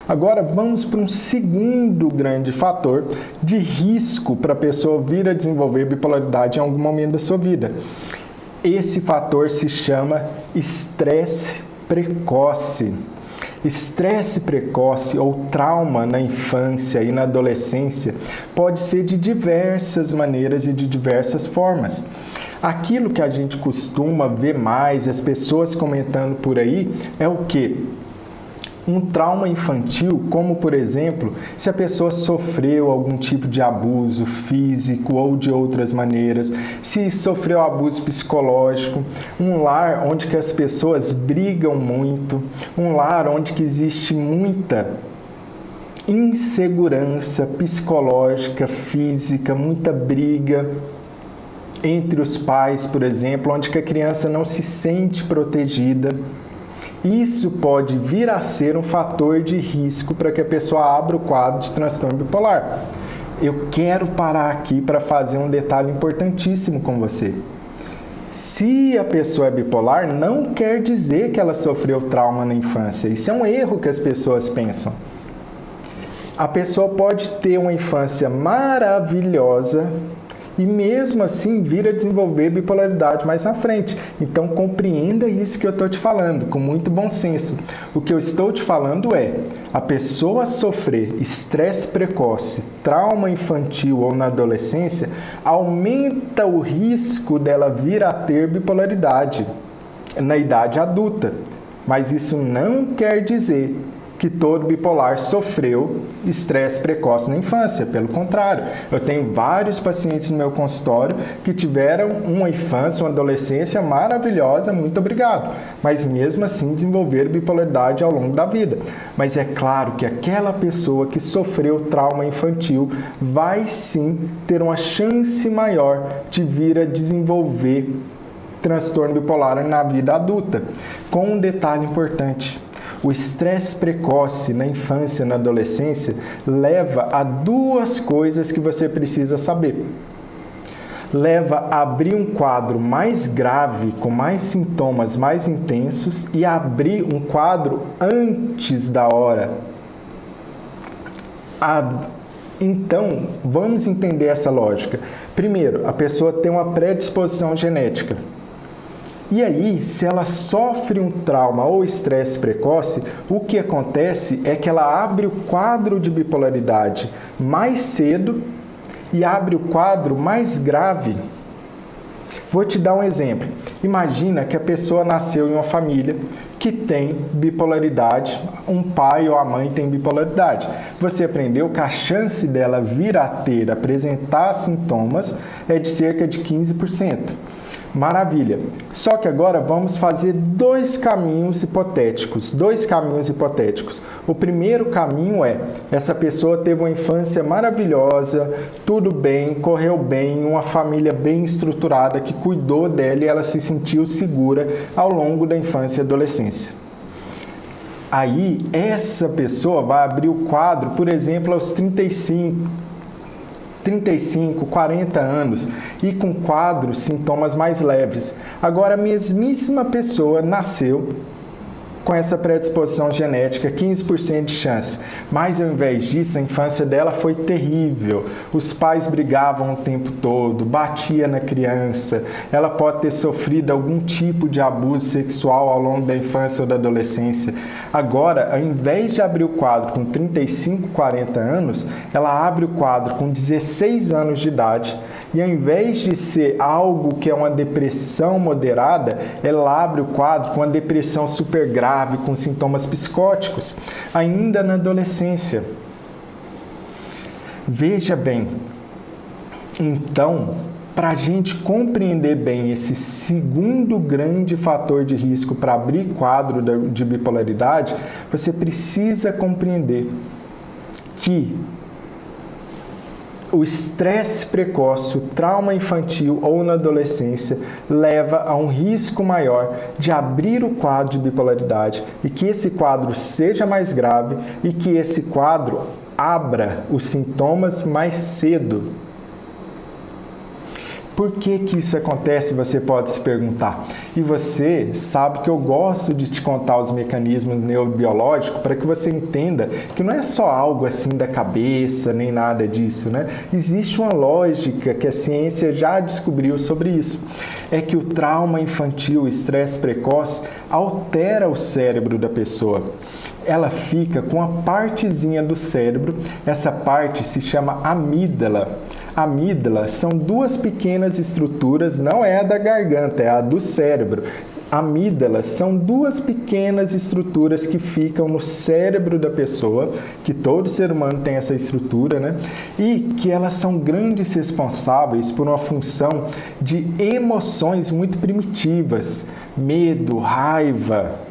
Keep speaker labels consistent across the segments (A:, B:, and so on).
A: Agora vamos para um segundo grande fator de risco para a pessoa vir a desenvolver bipolaridade em algum momento da sua vida. Esse fator se chama estresse precoce. Estresse precoce ou trauma na infância e na adolescência pode ser de diversas maneiras e de diversas formas. Aquilo que a gente costuma ver mais, as pessoas comentando por aí, é o quê? Um trauma infantil, como por exemplo, se a pessoa sofreu algum tipo de abuso físico ou de outras maneiras, se sofreu abuso psicológico, um lar onde que as pessoas brigam muito, um lar onde que existe muita insegurança psicológica, física, muita briga entre os pais, por exemplo, onde que a criança não se sente protegida. Isso pode vir a ser um fator de risco para que a pessoa abra o quadro de transtorno bipolar. Eu quero parar aqui para fazer um detalhe importantíssimo com você. Se a pessoa é bipolar, não quer dizer que ela sofreu trauma na infância. Isso é um erro que as pessoas pensam. A pessoa pode ter uma infância maravilhosa e mesmo assim vir a desenvolver bipolaridade mais na frente. Então compreenda isso que eu estou te falando, com muito bom senso. O que eu estou te falando é, a pessoa sofrer estresse precoce, trauma infantil ou na adolescência, aumenta o risco dela vir a ter bipolaridade na idade adulta. Mas isso não quer dizer que todo bipolar sofreu estresse precoce na infância. Pelo contrário, eu tenho vários pacientes no meu consultório que tiveram uma infância, uma adolescência maravilhosa, muito obrigado, mas mesmo assim desenvolveram bipolaridade ao longo da vida. Mas é claro que aquela pessoa que sofreu trauma infantil vai sim ter uma chance maior de vir a desenvolver transtorno bipolar na vida adulta. Com um detalhe importante: o estresse precoce na infância e na adolescência leva a duas coisas que você precisa saber. Leva a abrir um quadro mais grave, com mais sintomas mais intensos, e a abrir um quadro antes da hora. Então, vamos entender essa lógica. Primeiro, a pessoa tem uma predisposição genética. E aí, se ela sofre um trauma ou estresse precoce, o que acontece é que ela abre o quadro de bipolaridade mais cedo e abre o quadro mais grave. Vou te dar um exemplo. Imagina que a pessoa nasceu em uma família que tem bipolaridade, um pai ou a mãe tem bipolaridade. Você aprendeu que a chance dela vir a apresentar sintomas é de cerca de 15%. Maravilha! Só que agora vamos fazer dois caminhos hipotéticos. O primeiro caminho é, essa pessoa teve uma infância maravilhosa, tudo bem, correu bem, uma família bem estruturada que cuidou dela e ela se sentiu segura ao longo da infância e adolescência. Aí, essa pessoa vai abrir o quadro, por exemplo, aos 35, 40 anos e com quadros, sintomas mais leves. Agora, a mesmíssima pessoa nasceu com essa predisposição genética, 15% de chance. Mas, ao invés disso, a infância dela foi terrível. Os pais brigavam o tempo todo, batia na criança. Ela pode ter sofrido algum tipo de abuso sexual ao longo da infância ou da adolescência. Agora, ao invés de abrir o quadro com 35, 40 anos, ela abre o quadro com 16 anos de idade. E ao invés de ser algo que é uma depressão moderada, ela abre o quadro com uma depressão super grave, com sintomas psicóticos, ainda na adolescência. Veja bem, então, para a gente compreender bem esse segundo grande fator de risco para abrir quadro de bipolaridade, você precisa compreender que o estresse precoce, o trauma infantil ou na adolescência leva a um risco maior de abrir o quadro de bipolaridade e que esse quadro seja mais grave e que esse quadro abra os sintomas mais cedo. Por que que isso acontece? Você pode se perguntar. E você sabe que eu gosto de te contar os mecanismos neurobiológicos para que você entenda que não é só algo assim da cabeça, nem nada disso, né? Existe uma lógica que a ciência já descobriu sobre isso. É que o trauma infantil, o estresse precoce, altera o cérebro da pessoa. Ela fica com a partezinha do cérebro, essa parte se chama amígdala. Amígdala são duas pequenas estruturas, não é a da garganta, é a do cérebro. Amígdalas são duas pequenas estruturas que ficam no cérebro da pessoa, que todo ser humano tem essa estrutura, né? E que elas são grandes responsáveis por uma função de emoções muito primitivas, medo, raiva.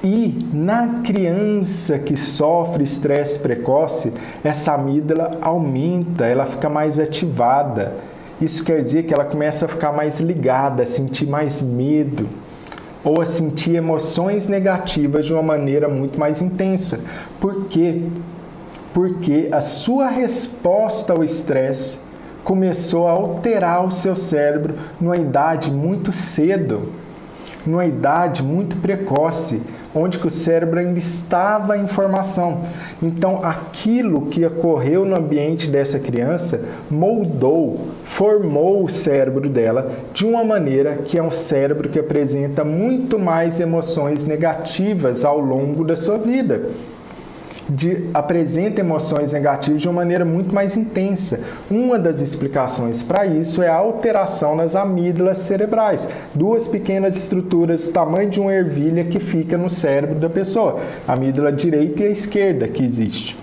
A: E na criança que sofre estresse precoce, essa amígdala aumenta, ela fica mais ativada. Isso quer dizer que ela começa a ficar mais ligada, a sentir mais medo ou a sentir emoções negativas de uma maneira muito mais intensa. Por quê? Porque a sua resposta ao estresse começou a alterar o seu cérebro numa idade muito cedo, numa idade muito precoce, onde que o cérebro ainda estava em formação. Então, aquilo que ocorreu no ambiente dessa criança moldou, formou o cérebro dela de uma maneira que é um cérebro que apresenta muito mais emoções negativas ao longo da sua vida. Apresenta emoções negativas de uma maneira muito mais intensa. Uma das explicações para isso é a alteração nas amígdalas cerebrais, duas pequenas estruturas do tamanho de uma ervilha que fica no cérebro da pessoa, a amígdala direita e a esquerda que existe.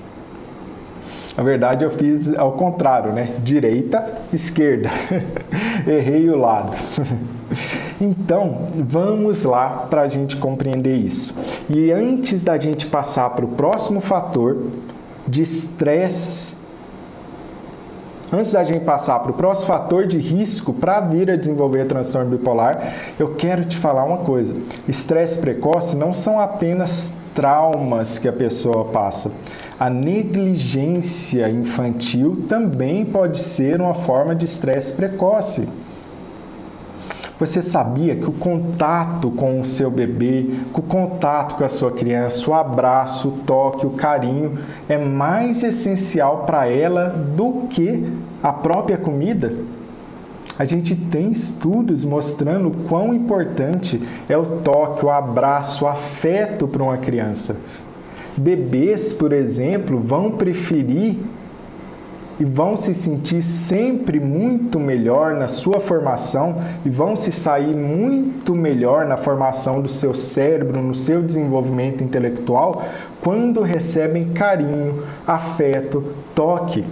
A: Na verdade, eu fiz ao contrário, né? Direita, esquerda. Errei o lado. Então, vamos lá para a gente compreender isso. E antes da gente passar para o próximo fator de estresse, antes da gente passar para o próximo fator de risco para vir a desenvolver transtorno bipolar, eu quero te falar uma coisa. Estresse precoce não são apenas traumas que a pessoa passa. A negligência infantil também pode ser uma forma de estresse precoce. Você sabia que o contato com o seu bebê, o contato com a sua criança, o abraço, o toque, o carinho é mais essencial para ela do que a própria comida? A gente tem estudos mostrando o quão importante é o toque, o abraço, o afeto para uma criança. Bebês, por exemplo, vão preferir e vão se sentir sempre muito melhor na sua formação e vão se sair muito melhor na formação do seu cérebro, no seu desenvolvimento intelectual, quando recebem carinho, afeto, toque.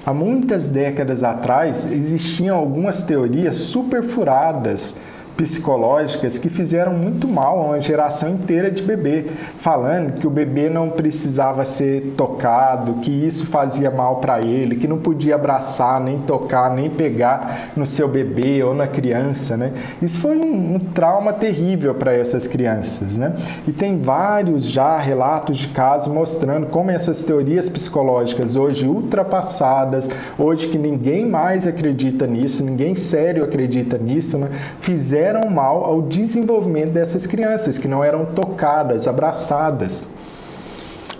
A: Há muitas décadas atrás, existiam algumas teorias super furadas psicológicas que fizeram muito mal a uma geração inteira de bebê, falando que o bebê não precisava ser tocado, que isso fazia mal para ele, que não podia abraçar, nem tocar, nem pegar no seu bebê ou na criança, né? Isso foi um trauma terrível para essas crianças, né? E tem vários já relatos de casos mostrando como essas teorias psicológicas hoje ultrapassadas, hoje que ninguém mais acredita nisso, ninguém sério acredita nisso, né? Fizeram mal ao desenvolvimento dessas crianças que não eram tocadas, abraçadas.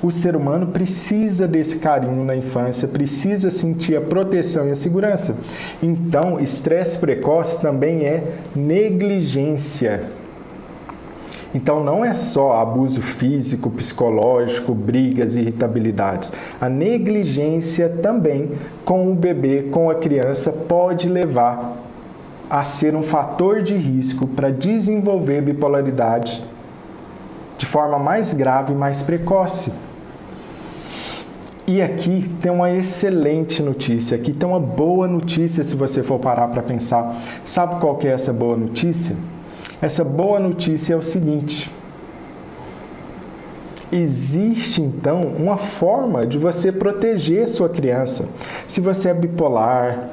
A: O ser humano precisa desse carinho na infância, precisa sentir a proteção e a segurança. Então, estresse precoce também é negligência. Então, não é só abuso físico, psicológico, brigas, irritabilidades. A negligência também com o bebê, com a criança, pode levar a ser um fator de risco para desenvolver bipolaridade de forma mais grave e mais precoce. E aqui tem uma excelente notícia, aqui tem uma boa notícia se você for parar para pensar. Sabe qual que é essa boa notícia? Essa boa notícia é o seguinte: existe então uma forma de você proteger sua criança. Se você é bipolar,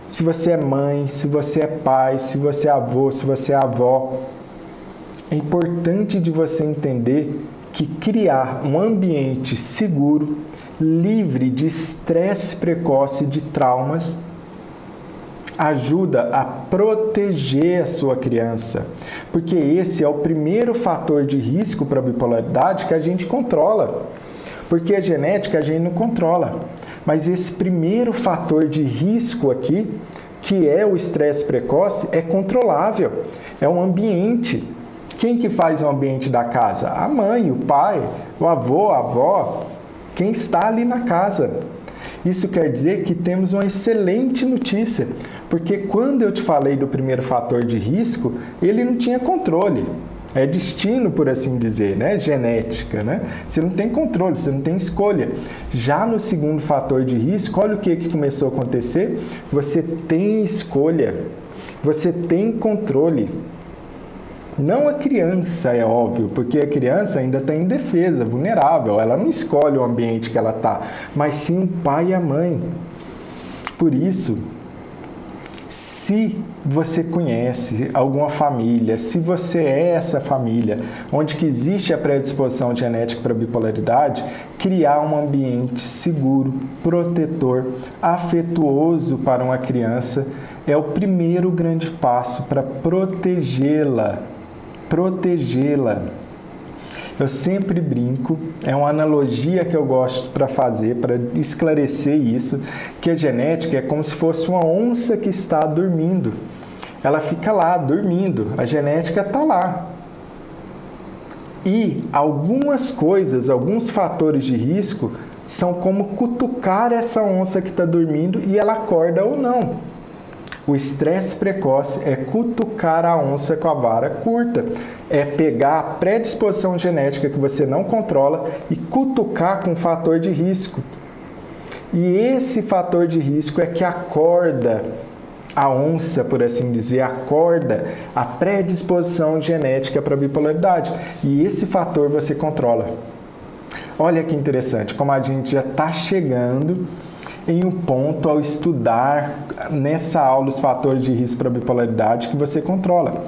A: se você é mãe, se você é pai, se você é avô, se você é avó, é importante de você entender que criar um ambiente seguro, livre de estresse precoce e de traumas, ajuda a proteger a sua criança, porque esse é o primeiro fator de risco para a bipolaridade que a gente controla, porque a genética a gente não controla, mas esse primeiro fator de risco aqui, que é o estresse precoce, é controlável, é um ambiente. Quem que faz o ambiente da casa? A mãe, o pai, o avô, a avó, quem está ali na casa. Isso quer dizer que temos uma excelente notícia, porque quando eu te falei do primeiro fator de risco, ele não tinha controle. É destino, por assim dizer, né? Genética, né? Você não tem controle, você não tem escolha. Já no segundo fator de risco, olha o que começou a acontecer. Você tem escolha, você tem controle. Não a criança, é óbvio, porque a criança ainda está indefesa, vulnerável, ela não escolhe o ambiente que ela está, mas sim o pai e a mãe. Por isso, se você conhece alguma família, se você é essa família, onde que existe a predisposição genética para bipolaridade, criar um ambiente seguro, protetor, afetuoso para uma criança é o primeiro grande passo para protegê-la. Eu sempre brinco, é uma analogia que eu gosto para fazer, para esclarecer isso, que a genética é como se fosse uma onça que está dormindo. Ela fica lá, dormindo, a genética está lá. E algumas coisas, alguns fatores de risco, são como cutucar essa onça que está dormindo e ela acorda ou não. O estresse precoce é cutucar a onça com a vara curta, é pegar a predisposição genética que você não controla e cutucar com um fator de risco. E esse fator de risco é que acorda a onça, por assim dizer, acorda a predisposição genética para a bipolaridade. E esse fator você controla. Olha que interessante, como a gente já está chegando em um ponto ao estudar nessa aula os fatores de risco para a bipolaridade que você controla.